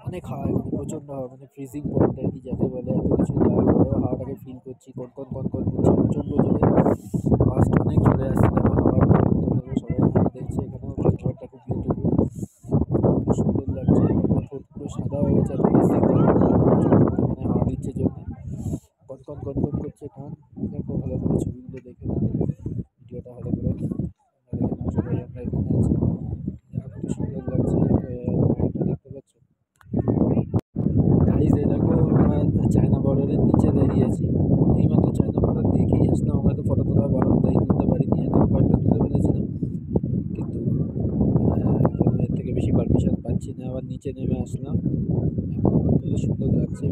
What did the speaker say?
অনেক হাওয়া, এখানে প্রচণ্ড হাওয়া, মানে ফ্রিজিং পয়েন্ট আর কি যাকে বলে। এত কিছু যাওয়ার পরেও হাওয়াটাকে ফিল করছি, কনকন কনকন করছে প্রচণ্ড জোরে। আওয়াজটা অনেক জোরে আসছে, দেখো হাওয়ার মতো। দেখো সবাই এখানে দেখছে, এখানেও পাথরটা খুব বিউটিফুল, খুব সুন্দর লাগছে। আমার ঠোঁট পুরো সাদা হয়ে গেছে এত ফ্রিজিং প্রচণ্ড পরিমাণে হাওয়া দিচ্ছে জন্য, কনকন কনকন করছে কান। দেখো ভালো করে ছবিগুলো দেখে নাও, ভিডিওটা ভালো করে দেখে নাও সবাই। আমরা এখানে আছি, কত সুন্দর লাগছে পাহাড়টা, দেখতে পাচ্ছ গাইজ। এই দেখো আমরা চায়না বর্ডারের নিচে দাঁড়িয়ে আছি, এইমাত্র চায়না বর্ডার দেখেই আসলাম। আমরা তো ফটো তোলা বারণ, তাই তুলতে পারিনি, এত কয়েকটা তুলে ফেলেছিলাম, কিন্তু এর থেকে বেশি পারমিশন পাচ্ছি না। আবার নিচে নেমে আসলাম, এখন কত সুন্দর লাগছে।